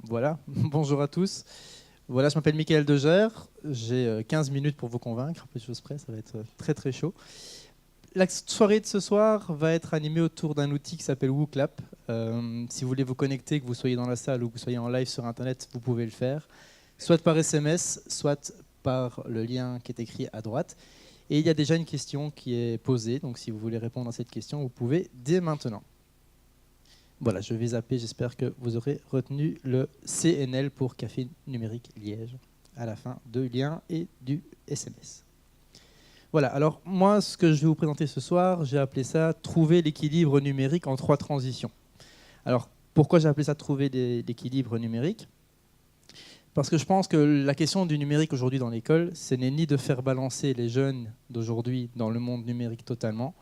Voilà, bonjour à tous. Voilà, je m'appelle Mickaël Degère. J'ai 15 minutes pour vous convaincre, peu de choses près, ça va être très très chaud. La soirée de ce soir va être animée autour d'un outil qui s'appelle WooClap. Si vous voulez vous connecter, que vous soyez dans la salle ou que vous soyez en live sur Internet, vous pouvez le faire, soit par SMS, soit par le lien qui est écrit à droite. Et il y a déjà une question qui est posée, donc si vous voulez répondre à cette question, vous pouvez dès maintenant. Voilà, je vais zapper, j'espère que vous aurez retenu le CNL pour Café Numérique Liège à la fin de lien et du SMS. Voilà, alors moi, ce que je vais vous présenter ce soir, j'ai appelé ça « Trouver l'équilibre numérique en 3 transitions ». Alors, pourquoi j'ai appelé ça « Trouver l'équilibre numérique » ? Parce que je pense que la question du numérique aujourd'hui dans l'école, ce n'est ni de faire balancer les jeunes d'aujourd'hui dans le monde numérique totalement,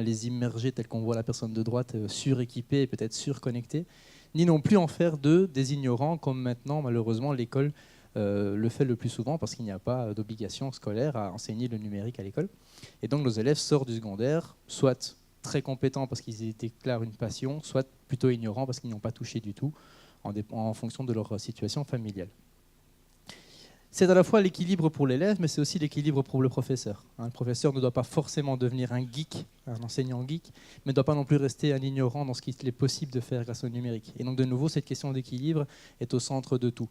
les immerger tels qu'on voit la personne de droite suréquipée et peut-être surconnectée, ni non plus en faire d'eux des ignorants comme maintenant malheureusement l'école le fait le plus souvent parce qu'il n'y a pas d'obligation scolaire à enseigner le numérique à l'école. Et donc nos élèves sortent du secondaire, soit très compétents parce qu'ils déclarent une passion, soit plutôt ignorants parce qu'ils n'y ont pas touché du tout en fonction de leur situation familiale. C'est à la fois l'équilibre pour l'élève, mais c'est aussi l'équilibre pour le professeur. Le professeur ne doit pas forcément devenir un geek, un enseignant geek, mais ne doit pas non plus rester un ignorant dans ce qu'il est possible de faire grâce au numérique. Et donc de nouveau, cette question d'équilibre est au centre de tout.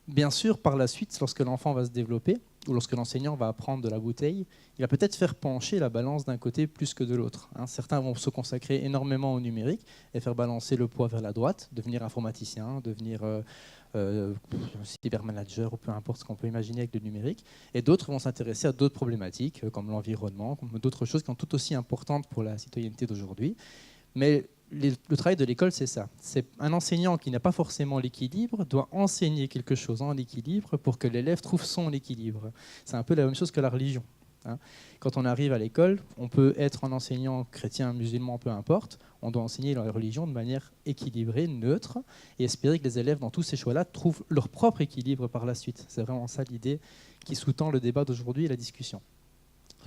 Bien sûr, par la suite, lorsque l'enfant va se développer, ou lorsque l'enseignant va apprendre de la bouteille, il va peut-être faire pencher la balance d'un côté plus que de l'autre. Certains vont se consacrer énormément au numérique et faire balancer le poids vers la droite, devenir informaticien, devenir cybermanager ou peu importe ce qu'on peut imaginer avec le numérique. Et d'autres vont s'intéresser à d'autres problématiques comme l'environnement, comme d'autres choses qui sont tout aussi importantes pour la citoyenneté d'aujourd'hui. Mais le travail de l'école, c'est ça. C'est un enseignant qui n'a pas forcément l'équilibre doit enseigner quelque chose en équilibre pour que l'élève trouve son équilibre. C'est un peu la même chose que la religion. Quand on arrive à l'école, on peut être un enseignant chrétien, musulman, peu importe. On doit enseigner la religion de manière équilibrée, neutre, et espérer que les élèves, dans tous ces choix-là, trouvent leur propre équilibre par la suite. C'est vraiment ça l'idée qui sous-tend le débat d'aujourd'hui et la discussion.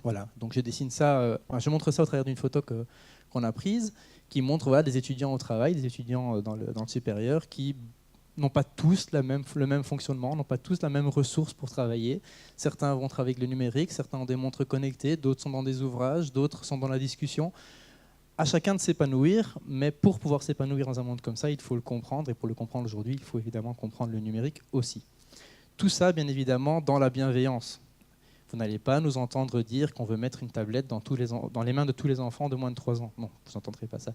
Voilà, donc je dessine ça, je montre ça au travers d'une photo qu'on a prise, qui montre des étudiants au travail, des étudiants dans le supérieur, qui n'ont pas tous le même fonctionnement, n'ont pas tous la même ressource pour travailler. Certains vont travailler avec le numérique, certains ont des montres connectées, d'autres sont dans des ouvrages, d'autres sont dans la discussion. À chacun de s'épanouir, mais pour pouvoir s'épanouir dans un monde comme ça, il faut le comprendre, et pour le comprendre aujourd'hui, il faut évidemment comprendre le numérique aussi. Tout ça, bien évidemment, dans la bienveillance. Vous n'allez pas nous entendre dire qu'on veut mettre une tablette dans les mains de tous les enfants de moins de 3 ans. Non, vous n'entendrez pas ça.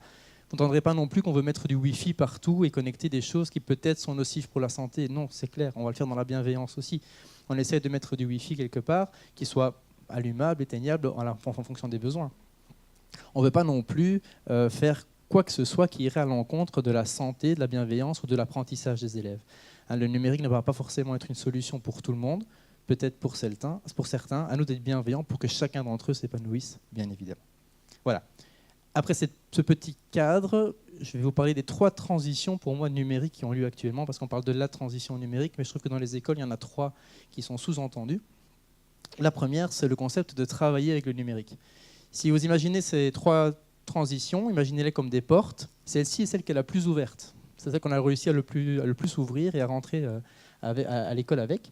Vous n'entendrez pas non plus qu'on veut mettre du Wi-Fi partout et connecter des choses qui peut-être sont nocives pour la santé. Non, c'est clair, on va le faire dans la bienveillance aussi. On essaie de mettre du Wi-Fi quelque part qui soit allumable, éteignable en fonction des besoins. On ne veut pas non plus faire quoi que ce soit qui irait à l'encontre de la santé, de la bienveillance ou de l'apprentissage des élèves. Le numérique ne va pas forcément être une solution pour tout le monde. Peut-être pour certains, à nous d'être bienveillants pour que chacun d'entre eux s'épanouisse, bien évidemment. Voilà. Après ce petit cadre, je vais vous parler des 3 transitions pour moi numériques qui ont lieu actuellement, parce qu'on parle de la transition numérique, mais je trouve que dans les écoles, il y en a 3 qui sont sous-entendues. La première, c'est le concept de travailler avec le numérique. Si vous imaginez ces 3 transitions, imaginez-les comme des portes. Celle-ci est celle qui est la plus ouverte. C'est celle qu'on a réussi à le plus ouvrir et à rentrer à l'école avec.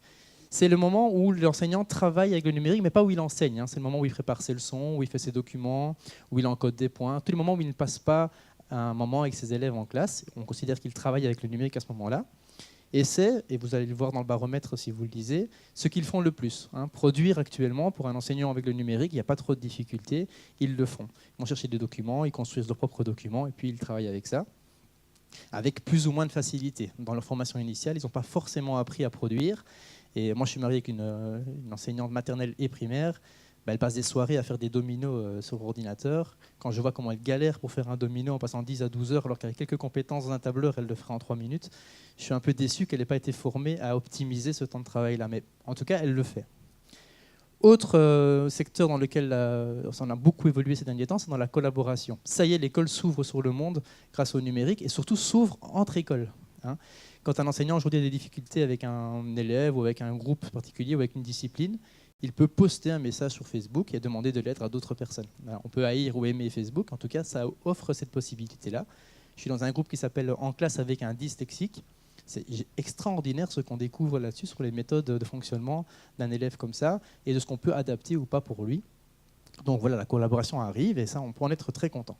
C'est le moment où l'enseignant travaille avec le numérique, mais pas où il enseigne. C'est le moment où il prépare ses leçons, où il fait ses documents, où il encode des points. Tous les moments où il ne passe pas un moment avec ses élèves en classe. On considère qu'il travaille avec le numérique à ce moment-là. Et c'est, et vous allez le voir dans le baromètre si vous le lisez, ce qu'ils font le plus. Produire actuellement, pour un enseignant avec le numérique, il n'y a pas trop de difficultés, ils le font. Ils vont chercher des documents, ils construisent leurs propres documents, et puis ils travaillent avec ça, avec plus ou moins de facilité. Dans leur formation initiale, ils n'ont pas forcément appris à produire. Et moi, je suis marié avec une enseignante maternelle et primaire. Elle passe des soirées à faire des dominos sur ordinateur. Quand je vois comment elle galère pour faire un domino en passant 10 à 12 heures, alors qu'avec quelques compétences dans un tableur, elle le fera en 3 minutes, je suis un peu déçu qu'elle n'ait pas été formée à optimiser ce temps de travail-là. Mais en tout cas, elle le fait. Autre secteur dans lequel on a beaucoup évolué ces derniers temps, c'est dans la collaboration. Ça y est, l'école s'ouvre sur le monde grâce au numérique et surtout s'ouvre entre écoles. Quand un enseignant aujourd'hui a des difficultés avec un élève ou avec un groupe particulier ou avec une discipline, il peut poster un message sur Facebook et demander de l'aide à d'autres personnes. On peut haïr ou aimer Facebook, en tout cas ça offre cette possibilité-là. Je suis dans un groupe qui s'appelle En classe avec un dyslexique. C'est extraordinaire ce qu'on découvre là-dessus sur les méthodes de fonctionnement d'un élève comme ça et de ce qu'on peut adapter ou pas pour lui. Donc voilà, la collaboration arrive et ça, on peut en être très content.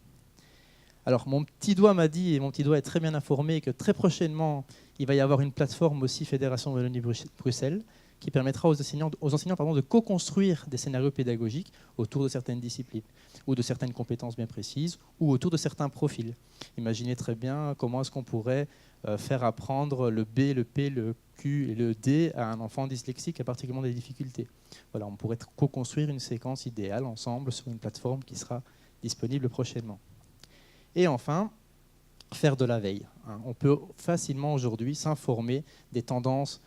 Alors mon petit doigt m'a dit, et mon petit doigt est très bien informé, que très prochainement, il va y avoir une plateforme aussi Fédération Wallonie-Bruxelles qui permettra aux enseignants de co-construire des scénarios pédagogiques autour de certaines disciplines ou de certaines compétences bien précises ou autour de certains profils. Imaginez très bien comment est-ce qu'on pourrait faire apprendre le B, le P, le Q et le D à un enfant dyslexique qui a particulièrement des difficultés. Voilà, on pourrait co-construire une séquence idéale ensemble sur une plateforme qui sera disponible prochainement. Et enfin, faire de la veille. On peut facilement aujourd'hui s'informer des tendances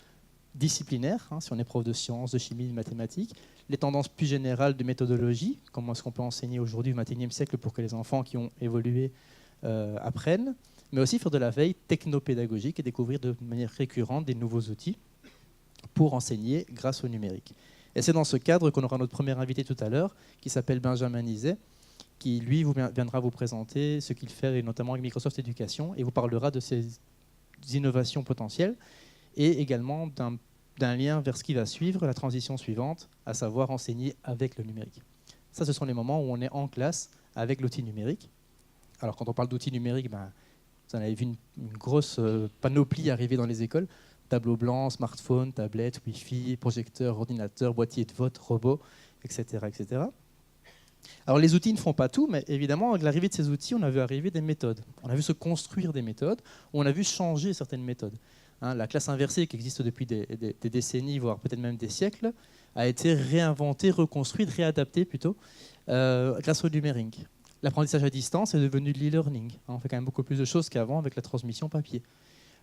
disciplinaires, si on est prof de sciences, de chimie, de mathématiques, les tendances plus générales de méthodologie, comment est-ce qu'on peut enseigner aujourd'hui au XXIe siècle pour que les enfants qui ont évolué apprennent, mais aussi faire de la veille technopédagogique et découvrir de manière récurrente des nouveaux outils pour enseigner grâce au numérique. Et c'est dans ce cadre qu'on aura notre premier invité tout à l'heure, qui s'appelle Benjamin Nizet, qui, lui, viendra vous présenter ce qu'il fait, et notamment avec Microsoft Éducation, et vous parlera de ces innovations potentielles, et également d'un lien vers ce qui va suivre, la transition suivante, à savoir enseigner avec le numérique. Ça, ce sont les moments où on est en classe avec l'outil numérique. Alors, quand on parle d'outils numériques, vous en avez vu une grosse panoplie arriver dans les écoles. Tableau blanc, smartphone, tablette, Wi-Fi, projecteur, ordinateur, boîtier de vote, robot, etc., etc. Alors les outils ne font pas tout, mais évidemment, avec l'arrivée de ces outils, on a vu arriver des méthodes. On a vu se construire des méthodes, on a vu changer certaines méthodes. La classe inversée, qui existe depuis des décennies, voire peut-être même des siècles, a été réinventée, reconstruite, réadaptée plutôt, grâce au numérique. L'apprentissage à distance est devenu de l'e-learning. On fait quand même beaucoup plus de choses qu'avant avec la transmission papier.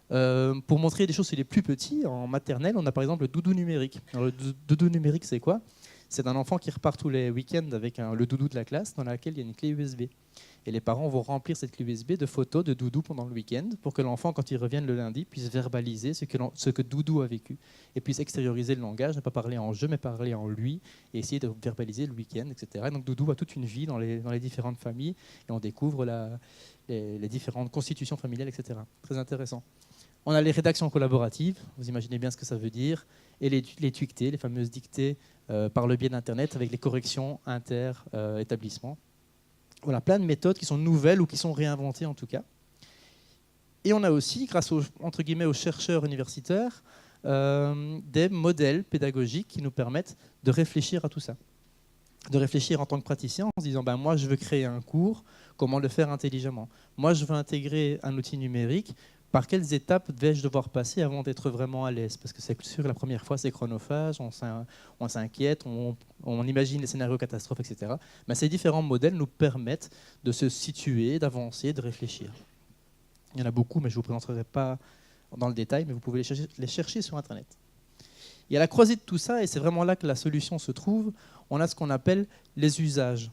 Pour montrer des choses chez les plus petits, en maternelle, on a par exemple le doudou numérique. Alors, le doudou numérique, c'est quoi ? C'est un enfant qui repart tous les week-ends avec le doudou de la classe dans laquelle il y a une clé USB. Et les parents vont remplir cette clé USB de photos de doudou pendant le week-end pour que l'enfant, quand il revienne le lundi, puisse verbaliser ce que doudou a vécu et puisse extérioriser le langage, ne pas parler en jeu, mais parler en lui et essayer de verbaliser le week-end, etc. Et donc doudou a toute une vie dans les différentes familles et on découvre les différentes constitutions familiales, etc. Très intéressant. On a les rédactions collaboratives, vous imaginez bien ce que ça veut dire, et les tuictées, les fameuses dictées par le biais d'Internet avec les corrections inter-établissements. Voilà, plein de méthodes qui sont nouvelles ou qui sont réinventées en tout cas. Et on a aussi, grâce entre guillemets, aux chercheurs universitaires, des modèles pédagogiques qui nous permettent de réfléchir à tout ça. De réfléchir en tant que praticien en se disant moi je veux créer un cours, comment le faire intelligemment. Moi je veux intégrer un outil numérique, par quelles étapes vais-je devoir passer avant d'être vraiment à l'aise ? Parce que c'est sûr, la première fois, c'est chronophage, on s'inquiète, on imagine les scénarios catastrophes, etc. Mais ces différents modèles nous permettent de se situer, d'avancer, de réfléchir. Il y en a beaucoup, mais je ne vous présenterai pas dans le détail, mais vous pouvez les chercher sur Internet. Et à la croisée de tout ça, et c'est vraiment là que la solution se trouve, on a ce qu'on appelle les usages.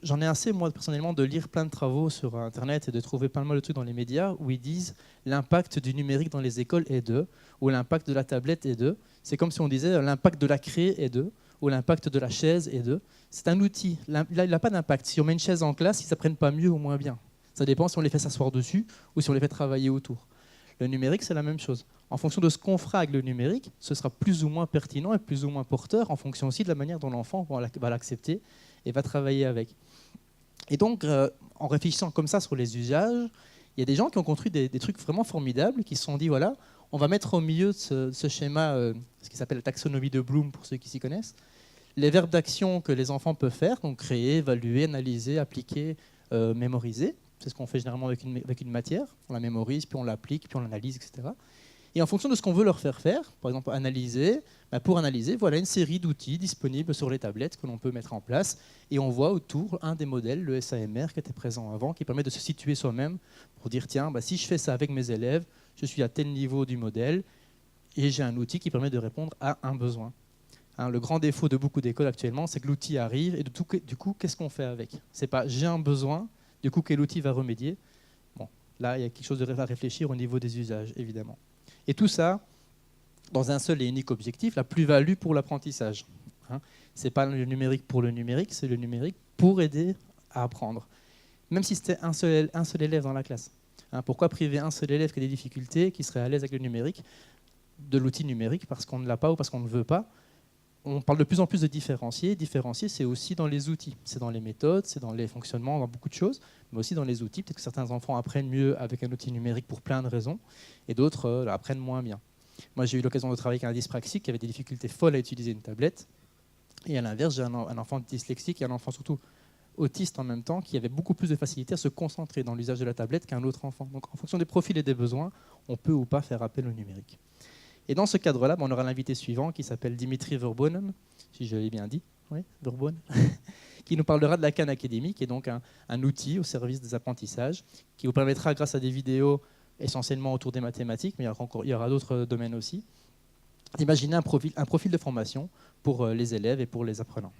J'en ai assez, moi, personnellement, de lire plein de travaux sur Internet et de trouver pas mal de trucs dans les médias où ils disent l'impact du numérique dans les écoles est de, ou l'impact de la tablette est de. C'est comme si on disait l'impact de la craie est de, ou l'impact de la chaise est de. C'est un outil. Il n'a pas d'impact. Si on met une chaise en classe, ils ne s'apprennent pas mieux ou moins bien. Ça dépend si on les fait s'asseoir dessus ou si on les fait travailler autour. Le numérique, c'est la même chose. En fonction de ce qu'on fera avec le numérique, ce sera plus ou moins pertinent et plus ou moins porteur en fonction aussi de la manière dont l'enfant va l'accepter et va travailler avec. Et donc, en réfléchissant comme ça sur les usages, il y a des gens qui ont construit des trucs vraiment formidables, qui se sont dit, voilà, on va mettre au milieu de ce schéma, ce qui s'appelle la taxonomie de Bloom, pour ceux qui s'y connaissent, les verbes d'action que les enfants peuvent faire, donc créer, évaluer, analyser, appliquer, mémoriser. C'est ce qu'on fait généralement avec une matière. On la mémorise, puis on l'applique, puis on l'analyse, etc. Et en fonction de ce qu'on veut leur faire faire, par exemple analyser, pour analyser, voilà une série d'outils disponibles sur les tablettes que l'on peut mettre en place. Et on voit autour un des modèles, le SAMR, qui était présent avant, qui permet de se situer soi-même pour dire, tiens, si je fais ça avec mes élèves, je suis à tel niveau du modèle, et j'ai un outil qui permet de répondre à un besoin. Le grand défaut de beaucoup d'écoles actuellement, c'est que l'outil arrive, et du coup, qu'est-ce qu'on fait avec ? C'est pas, j'ai un besoin, du coup, quel outil va remédier ? Bon, là, il y a quelque chose à réfléchir au niveau des usages, évidemment. Et tout ça, dans un seul et unique objectif, la plus-value pour l'apprentissage. Ce n'est pas le numérique pour le numérique, c'est le numérique pour aider à apprendre. même si c'était un seul élève dans la classe. Hein, pourquoi priver un seul élève qui a des difficultés, qui serait à l'aise avec le numérique, de l'outil numérique parce qu'on ne l'a pas ou parce qu'on ne veut pas? On parle de plus en plus de différencier. Différencier, c'est aussi dans les outils. C'est dans les méthodes, c'est dans les fonctionnements, dans beaucoup de choses, mais aussi dans les outils. Peut-être que certains enfants apprennent mieux avec un outil numérique pour plein de raisons, et d'autres apprennent moins bien. Moi, j'ai eu l'occasion de travailler avec un dyspraxique qui avait des difficultés folles à utiliser une tablette. Et à l'inverse, j'ai un enfant dyslexique et un enfant surtout autiste en même temps qui avait beaucoup plus de facilité à se concentrer dans l'usage de la tablette qu'un autre enfant. Donc en fonction des profils et des besoins, on peut ou pas faire appel au numérique. Et dans ce cadre-là, on aura l'invité suivant qui s'appelle Dimitri Verbonen, si je l'ai bien dit, oui, Verbonen, qui nous parlera de la Khan Academy, qui est donc un outil au service des apprentissages, qui vous permettra, grâce à des vidéos essentiellement autour des mathématiques, mais il y aura d'autres domaines aussi, d'imaginer un profil de formation pour les élèves et pour les apprenants.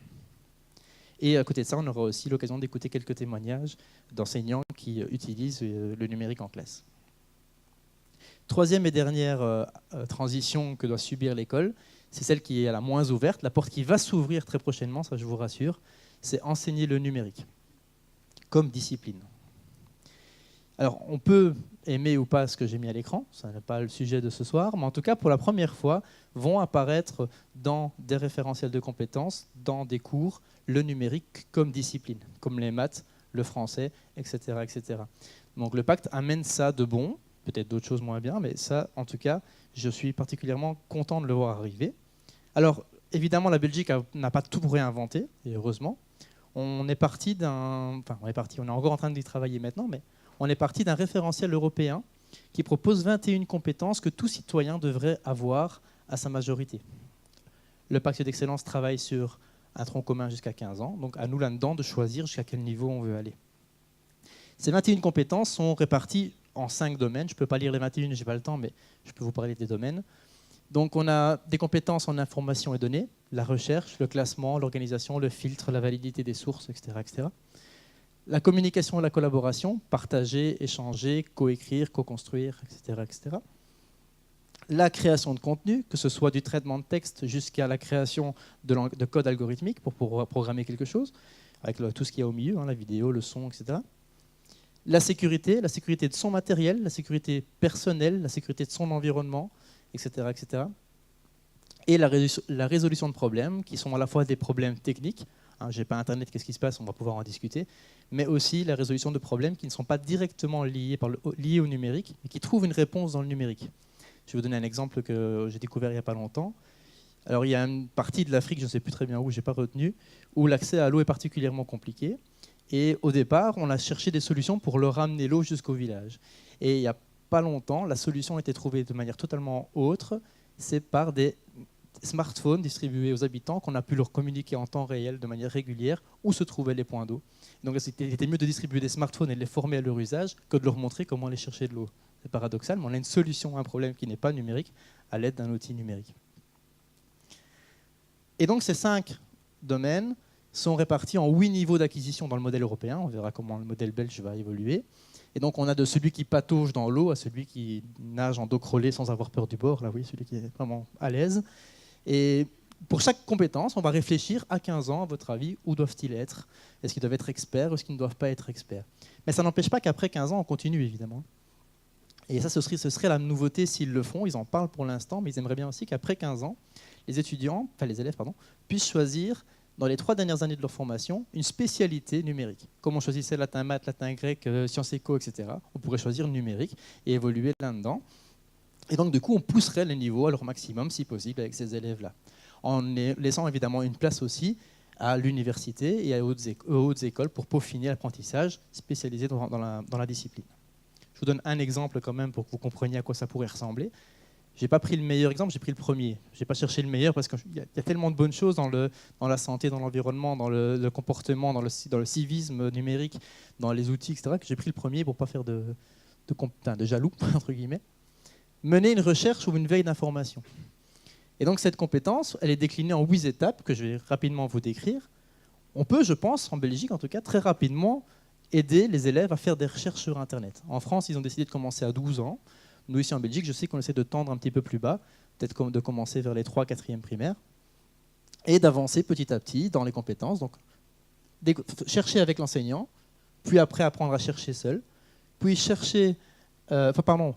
Et à côté de ça, on aura aussi l'occasion d'écouter quelques témoignages d'enseignants qui utilisent le numérique en classe. Troisième et dernière transition que doit subir l'école, c'est celle qui est la moins ouverte, la porte qui va s'ouvrir très prochainement, ça je vous rassure, c'est enseigner le numérique comme discipline. Alors on peut aimer ou pas ce que j'ai mis à l'écran, ça n'est pas le sujet de ce soir, mais en tout cas pour la première fois vont apparaître dans des référentiels de compétences, dans des cours, le numérique comme discipline, comme les maths, le français, etc. etc. Donc le pacte amène ça de bon, peut-être d'autres choses moins bien, mais ça, en tout cas, je suis particulièrement content de le voir arriver. Alors, évidemment, la Belgique n'a pas tout réinventé, et heureusement. On est parti on est encore en train d'y travailler maintenant, mais on est parti d'un référentiel européen qui propose 21 compétences que tout citoyen devrait avoir à sa majorité. Le pacte d'excellence travaille sur un tronc commun jusqu'à 15 ans, donc à nous là-dedans de choisir jusqu'à quel niveau on veut aller. Ces 21 compétences sont réparties en 5 domaines. Je ne peux pas lire les 21, je n'ai pas le temps, mais je peux vous parler des domaines. Donc on a des compétences en information et données, la recherche, le classement, l'organisation, le filtre, la validité des sources, etc., etc. La communication et la collaboration, partager, échanger, coécrire, co-construire, etc., etc. La création de contenu, que ce soit du traitement de texte jusqu'à la création de code algorithmique pour pouvoir programmer quelque chose, avec tout ce qu'il y a au milieu, la vidéo, le son, etc. La sécurité de son matériel, la sécurité personnelle, la sécurité de son environnement, etc. etc. Et la résolution de problèmes, qui sont à la fois des problèmes techniques, je n'ai pas Internet, qu'est-ce qui se passe, on va pouvoir en discuter, mais aussi la résolution de problèmes qui ne sont pas directement liés au numérique, mais qui trouvent une réponse dans le numérique. Je vais vous donner un exemple que j'ai découvert il n'y a pas longtemps. Alors, il y a une partie de l'Afrique, je ne sais plus très bien où, je n'ai pas retenu, où l'accès à l'eau est particulièrement compliqué. Et au départ, on a cherché des solutions pour leur ramener l'eau jusqu'au village. Et il n'y a pas longtemps, la solution a été trouvée de manière totalement autre. C'est par des smartphones distribués aux habitants qu'on a pu leur communiquer en temps réel, de manière régulière, où se trouvaient les points d'eau. Donc, il était mieux de distribuer des smartphones et de les former à leur usage que de leur montrer comment aller chercher de l'eau. C'est paradoxal, mais on a une solution à un problème qui n'est pas numérique à l'aide d'un outil numérique. Et donc, ces 5 domaines sont répartis en 8 niveaux d'acquisition dans le modèle européen. On verra comment le modèle belge va évoluer. Et donc, on a de celui qui patauge dans l'eau à celui qui nage en dos crôlé sans avoir peur du bord. Là, oui, celui qui est vraiment à l'aise. Et pour chaque compétence, on va réfléchir à 15 ans, à votre avis, où doivent-ils être? Est-ce qu'ils doivent être experts ou est-ce qu'ils ne doivent pas être experts? Mais ça n'empêche pas qu'après 15 ans, on continue, évidemment. Et ça, ce serait la nouveauté s'ils le font. Ils en parlent pour l'instant, mais ils aimeraient bien aussi qu'après 15 ans, les élèves puissent choisir, dans les 3 dernières années de leur formation, une spécialité numérique. Comme on choisissait latin, maths, latin, grec, sciences éco, etc., on pourrait choisir numérique et évoluer là-dedans. Et donc, du coup, on pousserait les niveaux à leur maximum, si possible, avec ces élèves-là. En laissant évidemment une place aussi à l'université et aux hautes écoles pour peaufiner l'apprentissage spécialisé dans la discipline. Je vous donne un exemple quand même pour que vous compreniez à quoi ça pourrait ressembler. Je n'ai pas pris le meilleur exemple, j'ai pris le premier. Je n'ai pas cherché le meilleur parce qu'il y a tellement de bonnes choses dans la santé, dans l'environnement, dans le comportement, dans le civisme numérique, dans les outils, etc., que j'ai pris le premier pour ne pas faire de jaloux, entre guillemets. Mener une recherche ou une veille d'information. Et donc cette compétence, elle est déclinée en 8 étapes que je vais rapidement vous décrire. On peut, je pense, en Belgique en tout cas, très rapidement aider les élèves à faire des recherches sur Internet. En France, ils ont décidé de commencer à 12 ans. Nous, ici en Belgique, je sais qu'on essaie de tendre un petit peu plus bas, peut-être de commencer vers les 3, 4e primaires, et d'avancer petit à petit dans les compétences. Donc, chercher avec l'enseignant, puis après apprendre à chercher seul, puis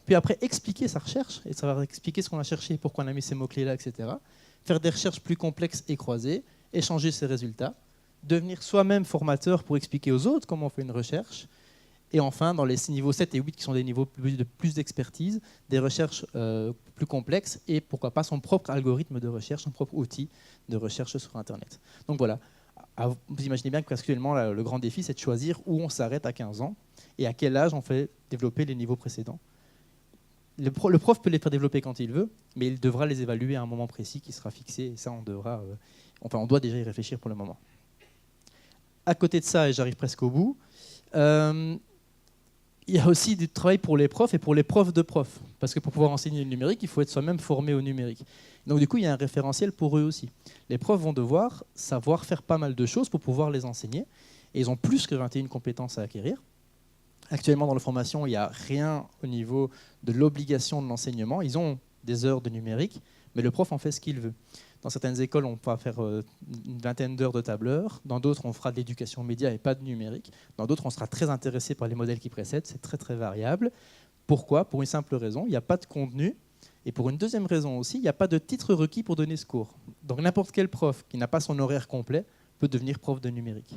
puis après expliquer sa recherche, et savoir expliquer ce qu'on a cherché, pourquoi on a mis ces mots-clés-là, etc. Faire des recherches plus complexes et croisées, échanger ses résultats, devenir soi-même formateur pour expliquer aux autres comment on fait une recherche, et enfin, dans les niveaux 7 et 8, qui sont des niveaux de plus d'expertise, des recherches plus complexes, et pourquoi pas son propre algorithme de recherche, son propre outil de recherche sur Internet. Donc voilà, vous imaginez bien qu'actuellement, le grand défi, c'est de choisir où on s'arrête à 15 ans, et à quel âge on fait développer les niveaux précédents. Le prof peut les faire développer quand il veut, mais il devra les évaluer à un moment précis qui sera fixé, et ça, on doit déjà y réfléchir pour le moment. À côté de ça, et j'arrive presque au bout, il y a aussi du travail pour les profs et pour les profs de profs. Parce que pour pouvoir enseigner le numérique, il faut être soi-même formé au numérique. Donc du coup, il y a un référentiel pour eux aussi. Les profs vont devoir savoir faire pas mal de choses pour pouvoir les enseigner. Et ils ont plus que 21 compétences à acquérir. Actuellement, dans la formation, il n'y a rien au niveau de l'obligation de l'enseignement. Ils ont des heures de numérique, mais le prof en fait ce qu'il veut. Dans certaines écoles, on va faire une vingtaine d'heures de tableur. Dans d'autres, on fera de l'éducation média et pas de numérique. Dans d'autres, on sera très intéressé par les modèles qui précèdent. C'est très, très variable. Pourquoi ? Pour une simple raison, il n'y a pas de contenu. Et pour une deuxième raison aussi, il n'y a pas de titre requis pour donner ce cours. Donc n'importe quel prof qui n'a pas son horaire complet peut devenir prof de numérique.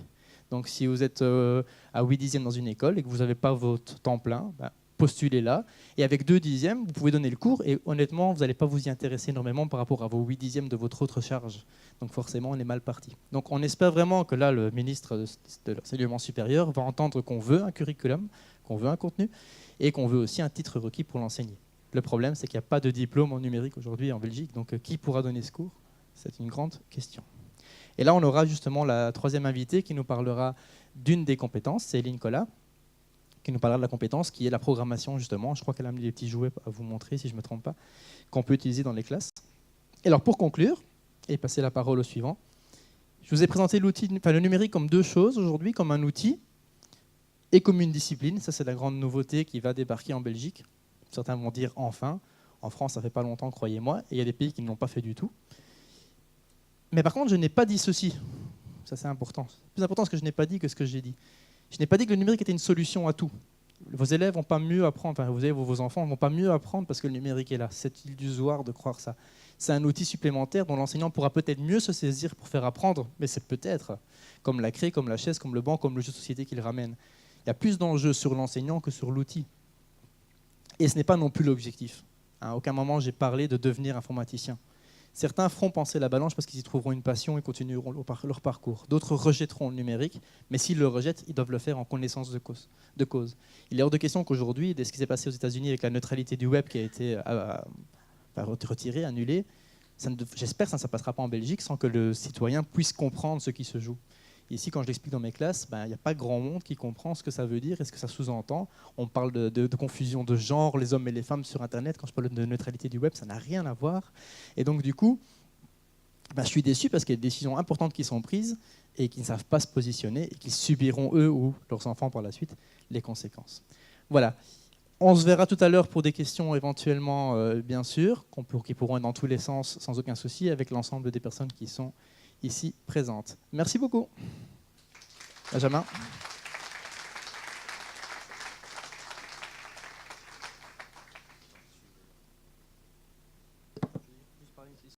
Donc si vous êtes à 8 dixièmes dans une école et que vous n'avez pas votre temps plein, postulez là. Et avec 2 dixièmes, vous pouvez donner le cours. Et honnêtement, vous n'allez pas vous y intéresser énormément par rapport à vos 8 dixièmes de votre autre charge. Donc forcément, on est mal parti. Donc on espère vraiment que là, le ministre de l'enseignement supérieur va entendre qu'on veut un curriculum, qu'on veut un contenu et qu'on veut aussi un titre requis pour l'enseigner. Le problème, c'est qu'il n'y a pas de diplôme en numérique aujourd'hui en Belgique. Donc qui pourra donner ce cours ? C'est une grande question. Et là, on aura justement la troisième invitée qui nous parlera d'une des compétences, c'est Eline Collat, qui nous parlera de la compétence qui est la programmation, justement. Je crois qu'elle a mis des petits jouets à vous montrer, si je ne me trompe pas, qu'on peut utiliser dans les classes. Et alors, pour conclure, et passer la parole au suivant, je vous ai présenté le numérique comme deux choses aujourd'hui, comme un outil et comme une discipline. Ça, c'est la grande nouveauté qui va débarquer en Belgique. Certains vont dire enfin. En France, ça fait pas longtemps, croyez-moi, et il y a des pays qui ne l'ont pas fait du tout. Mais par contre, je n'ai pas dit ceci. Ça, c'est important. C'est plus important ce que je n'ai pas dit que ce que j'ai dit. Je n'ai pas dit que le numérique était une solution à tout. Vos élèves vont pas mieux apprendre, enfin, vos enfants ne vont pas mieux apprendre parce que le numérique est là. C'est illusoire de croire ça. C'est un outil supplémentaire dont l'enseignant pourra peut-être mieux se saisir pour faire apprendre, mais c'est peut-être comme la craie, comme la chaise, comme le banc, comme le jeu de société qu'il ramène. Il y a plus d'enjeux sur l'enseignant que sur l'outil. Et ce n'est pas non plus l'objectif. À aucun moment, j'ai parlé de devenir informaticien. Certains feront penser la balance parce qu'ils y trouveront une passion et continueront leur parcours. D'autres rejetteront le numérique, mais s'ils le rejettent, ils doivent le faire en connaissance de cause. Il est hors de question qu'aujourd'hui, dès ce qui s'est passé aux États-Unis avec la neutralité du web qui a été retirée, annulée, j'espère que ça ne se passera pas en Belgique sans que le citoyen puisse comprendre ce qui se joue. Ici, quand je l'explique dans mes classes, il n'y a pas grand monde qui comprend ce que ça veut dire et ce que ça sous-entend. On parle de confusion de genre, les hommes et les femmes sur Internet. Quand je parle de neutralité du web, ça n'a rien à voir. Et donc, du coup, je suis déçu parce qu'il y a des décisions importantes qui sont prises et qui ne savent pas se positionner et qui subiront, eux ou leurs enfants par la suite, les conséquences. Voilà. On se verra tout à l'heure pour des questions éventuellement, bien sûr, qui pourront être dans tous les sens sans aucun souci avec l'ensemble des personnes qui sont ici présentes. Merci beaucoup. Benjamin.